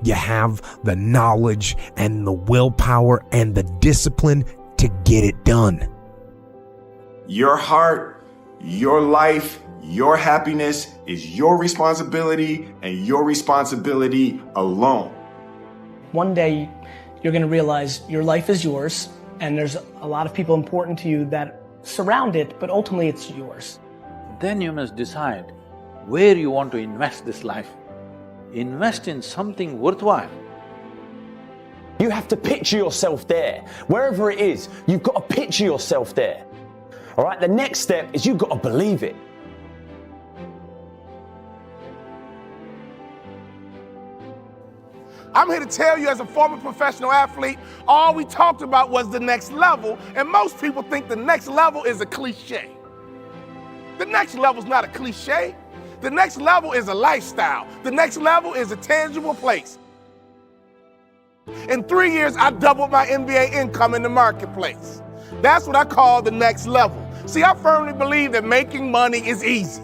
you have the knowledge and the willpower and the discipline to get it done. Your heart, your life, your happiness is your responsibility and your responsibility alone. One day, you're going to realize your life is yours, and there's a lot of people important to you that surround it, but ultimately it's yours. Then you must decide where you want to invest this life. Invest in something worthwhile. You have to picture yourself there. Wherever it is, you've got to picture yourself there. All right, the next step is you've got to believe it. I'm here to tell you, as a former professional athlete, all we talked about was the next level, and most people think the next level is a cliche. The next level is not a cliche. The next level is a lifestyle. The next level is a tangible place. In 3 years, I doubled my NBA income in the marketplace. That's what I call the next level. See, I firmly believe that making money is easy.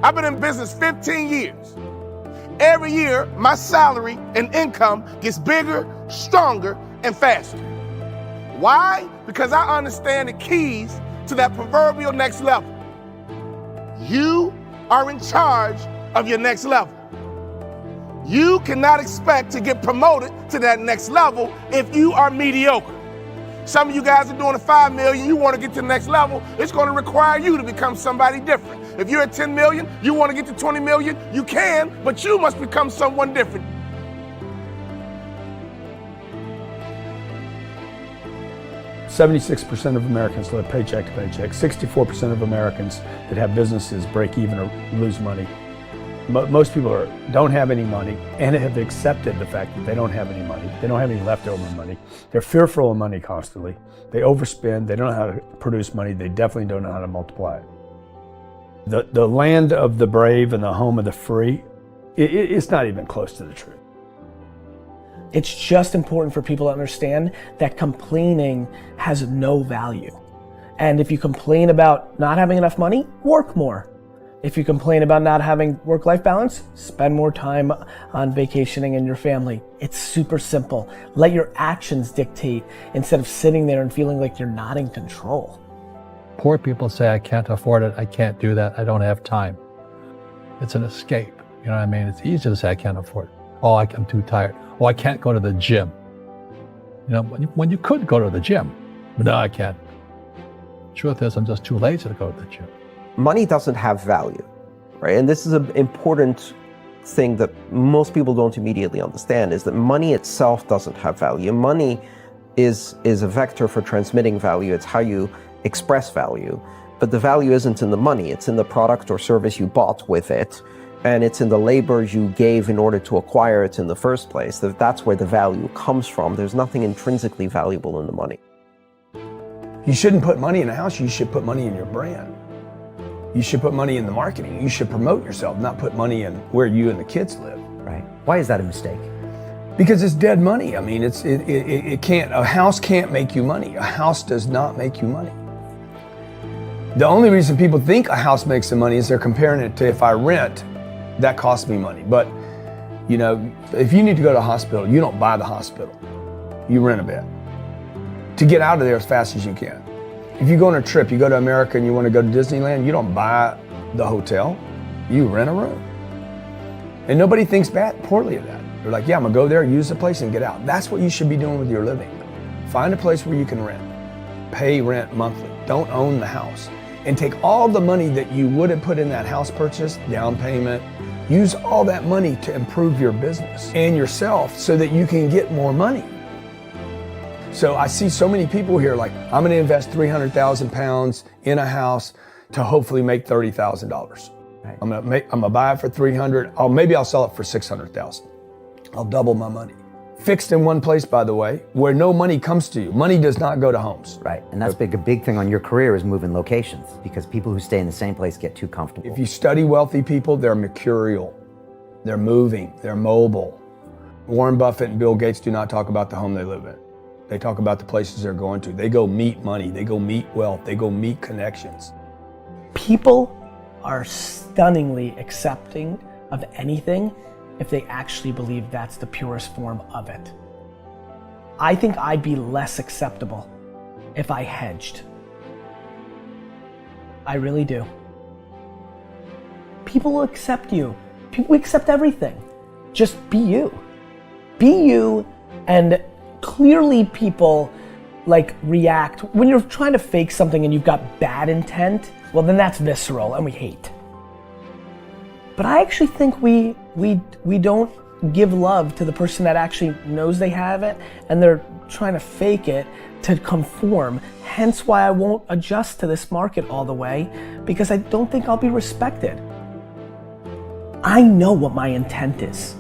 I've been in business 15 years. Every year, my salary and income gets bigger, stronger, and faster. Why? Because I understand the keys to that proverbial next level. You are in charge of your next level. You cannot expect to get promoted to that next level if you are mediocre. Some of you guys are doing a 5 million, you want to get to the next level, it's going to require you to become somebody different. If you're at 10 million, you want to get to 20 million, you can, but you must become someone different. %76% of Americans live paycheck to paycheck. 64% of Americans that have businesses break even or lose money. Most people don't have any money and have accepted the fact that they don't have any money. They don't have any leftover money. They're fearful of money constantly. They overspend. They don't know how to produce money. They definitely don't know how to multiply it. The land of the brave and the home of the free, it's not even close to the truth. It's just important for people to understand that complaining has no value. And if you complain about not having enough money, work more. If you complain about not having work-life balance, spend more time on vacationing and your family. It's super simple. Let your actions dictate instead of sitting there and feeling like you're not in control. Poor people say, I can't afford it, I can't do that, I don't have time. It's an escape, you know what I mean? It's easy to say I can't afford it. Oh, I'm too tired. Oh, I can't go to the gym. You know, when you could go to the gym, but no, I can't. Truth is, I'm just too lazy to go to the gym. Money doesn't have value, right? And this is an important thing that most people don't immediately understand, is that money itself doesn't have value. Money is a vector for transmitting value. It's how you express value. But the value isn't in the money. It's in the product or service you bought with it. And it's in the labor you gave in order to acquire it in the first place. That's where the value comes from. There's nothing intrinsically valuable in the money. You shouldn't put money in a house. You should put money in your brand. You should put money in the marketing. You should promote yourself, not put money in where you and the kids live. Right. Why is that a mistake? Because it's dead money. I mean, it can't, a house can't make you money. A house does not make you money. The only reason people think a house makes them money is they're comparing it to, if I rent, that costs me money. But, you know, if you need to go to a hospital, you don't buy the hospital. You rent a bed to get out of there as fast as you can. If you go on a trip, you go to America and you want to go to Disneyland, you don't buy the hotel, you rent a room. And nobody thinks poorly of that. They're like, yeah, I'm gonna go there, use the place and get out. That's what you should be doing with your living. Find a place where you can rent. Pay rent monthly. Don't own the house. And take all the money that you would have put in that house purchase, down payment, use all that money to improve your business and yourself so that you can get more money. So I see so many people here like, I'm gonna invest 300,000 pounds in a house to hopefully make $30,000. Right. I'm gonna buy it for 300, maybe I'll sell it for 600,000. I'll double my money. Fixed in one place, by the way, where no money comes to you. Money does not go to homes. Right, and that's a big thing on your career is moving locations, because people who stay in the same place get too comfortable. If you study wealthy people, they're mercurial. They're moving, they're mobile. Warren Buffett and Bill Gates do not talk about the home they live in. They talk about the places they're going to. They go meet money, they go meet wealth, they go meet connections. People are stunningly accepting of anything if they actually believe that's the purest form of it. I think I'd be less acceptable if I hedged. I really do. People will accept you. People accept everything. Just be you. Be you, and clearly people like react. When you're trying to fake something and you've got bad intent, well then that's visceral and we hate. But I actually think we don't give love to the person that actually knows they have it and they're trying to fake it to conform. Hence why I won't adjust to this market all the way, because I don't think I'll be respected. I know what my intent is,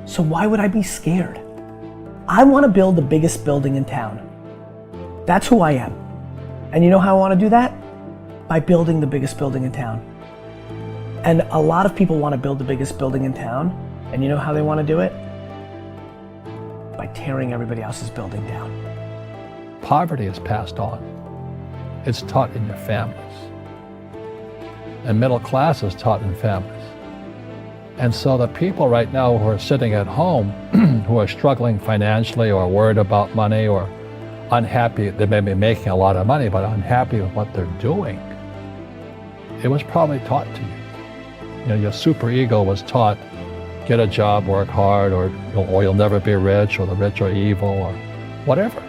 so why would I be scared? I want to build the biggest building in town. That's who I am. And you know how I want to do that? By building the biggest building in town. And a lot of people want to build the biggest building in town, and you know how they want to do it? By tearing everybody else's building down. Poverty is passed on. It's taught in your families. And middle class is taught in families. And so the people right now who are sitting at home, who are struggling financially or worried about money or unhappy, they may be making a lot of money, but unhappy with what they're doing, it was probably taught to you. You know, your super ego was taught, get a job, work hard, or you'll never be rich, or the rich are evil, or whatever.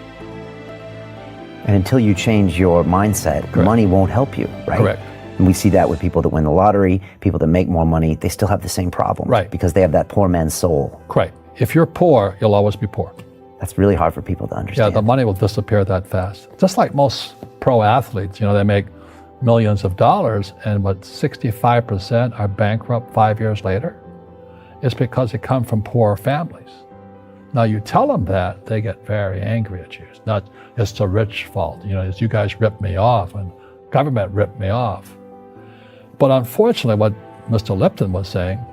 And until you change your mindset, Correct. Money won't help you, right? Correct. And we see that with people that win the lottery, people that make more money, they still have the same problem. Right. Because they have that poor man's soul. Right. If you're poor, you'll always be poor. That's really hard for people to understand. Yeah, the money will disappear that fast. Just like most pro athletes, you know, they make millions of dollars, and what 65% are bankrupt 5 years later. It's because they come from poor families. Now you tell them that, they get very angry at you. It's not, it's the rich fault, you know, it's you guys ripped me off and government ripped me off. But unfortunately, what Mr. Lipton was saying,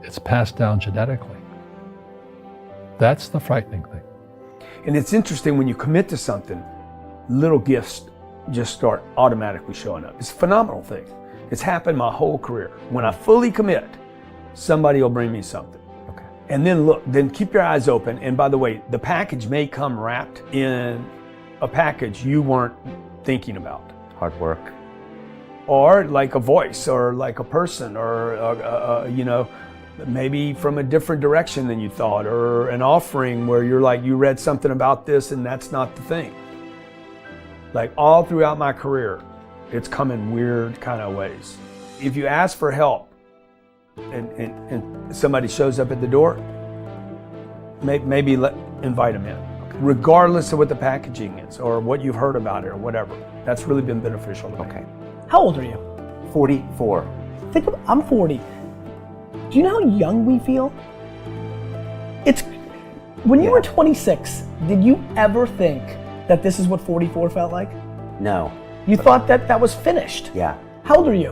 it's passed down genetically. That's the frightening thing. And it's interesting when you commit to something, little gifts just start automatically showing up. It's a phenomenal thing. It's happened my whole career. When I fully commit, somebody will bring me something. Okay. And then look, then keep your eyes open. And by the way, the package may come wrapped in a package you weren't thinking about. Hard work. Or like a voice, or like a person, or you know, maybe from a different direction than you thought, or an offering where you're like, you read something about this and that's not the thing. Like all throughout my career, it's come in weird kind of ways. If you ask for help and somebody shows up at the door, maybe invite them in. Okay. Regardless of what the packaging is or what you've heard about it or whatever. That's really been beneficial to me. Okay. How old are you? 44. Think of, I'm 40. Do you know how young we feel? It's, when you were 26, did you ever think that this is what 44 felt like? No. You thought that that was finished? Yeah. How old are you?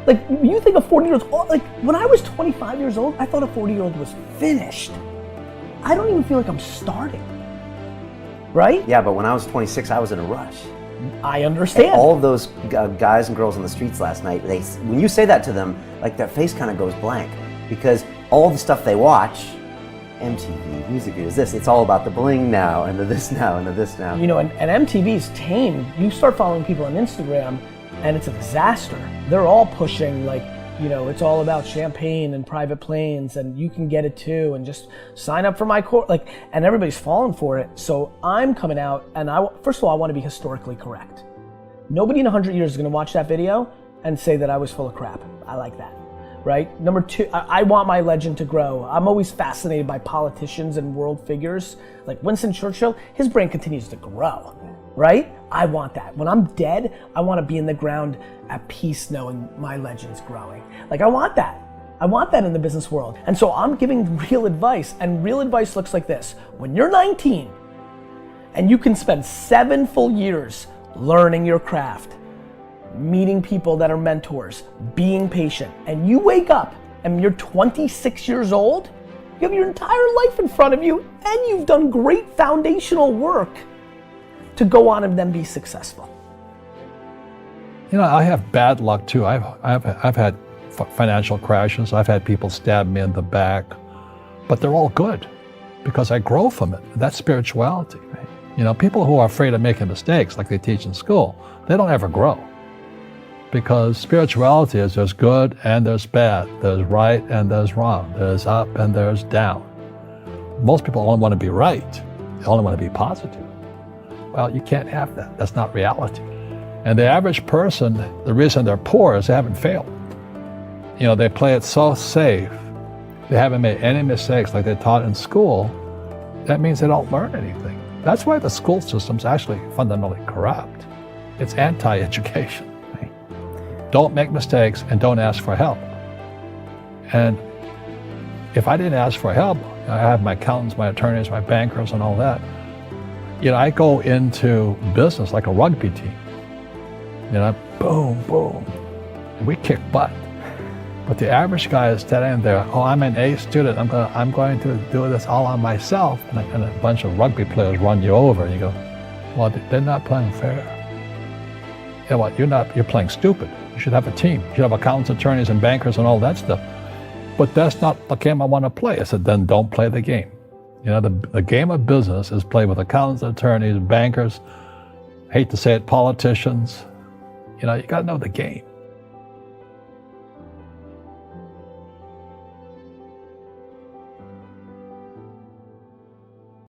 Like, you think a 40-year-old, like, when I was 25 years old, I thought a 40-year-old was finished. I don't even feel like I'm starting, right? Yeah, but when I was 26, I was in a rush. I understand. And all of those guys and girls on the streets last night, when you say that to them, like their face kind of goes blank, because all the stuff they watch, MTV, music videos, this, it's all about the bling now, and the this now, and the this now. You know, and MTV's tame. You start following people on Instagram, and it's a disaster. They're all pushing, like, you know, it's all about champagne and private planes, and you can get it too, and just sign up for my course, like, and everybody's falling for it. So I'm coming out, and first of all, I want to be historically correct. Nobody in 100 years is going to watch that video and say that I was full of crap. I like that, right? Number two, I want my legend to grow. I'm always fascinated by politicians and world figures. Like Winston Churchill, his brain continues to grow, right? I want that. When I'm dead, I want to be in the ground at peace knowing my legend's growing. Like, I want that. I want that in the business world. And so I'm giving real advice, and real advice looks like this. When you're 19 and you can spend 7 full years learning your craft, meeting people that are mentors, being patient, and you wake up and you're 26 years old, you have your entire life in front of you, and you've done great foundational work to go on and then be successful. You know, I have bad luck too. I've had financial crashes. I've had people stab me in the back, but they're all good because I grow from it. That's spirituality. Right? You know, people who are afraid of making mistakes, like they teach in school, they don't ever grow. Because spirituality is there's good and there's bad, there's right and there's wrong, there's up and there's down. Most people only want to be right, they only want to be positive. Well, you can't have that. That's not reality. And the average person, the reason they're poor is they haven't failed. You know, they play it so safe, they haven't made any mistakes like they taught in school. That means they don't learn anything. That's why the school system's actually fundamentally corrupt. It's anti-education. Don't make mistakes and don't ask for help. And if I didn't ask for help, I have my accountants, my attorneys, my bankers and all that. You know, I go into business like a rugby team. You know, boom, boom. We kick butt. But the average guy is standing there, oh, I'm an A student, I'm going to do this all on myself. And a bunch of rugby players run you over and you go, well, they're not playing fair. You know what, you're playing stupid. You should have a team. You should have accountants, attorneys, and bankers and all that stuff. But that's not the game I want to play. I said, then don't play the game. You know, the game of business is played with accountants, attorneys, bankers, hate to say it, politicians. You know, you got to know the game.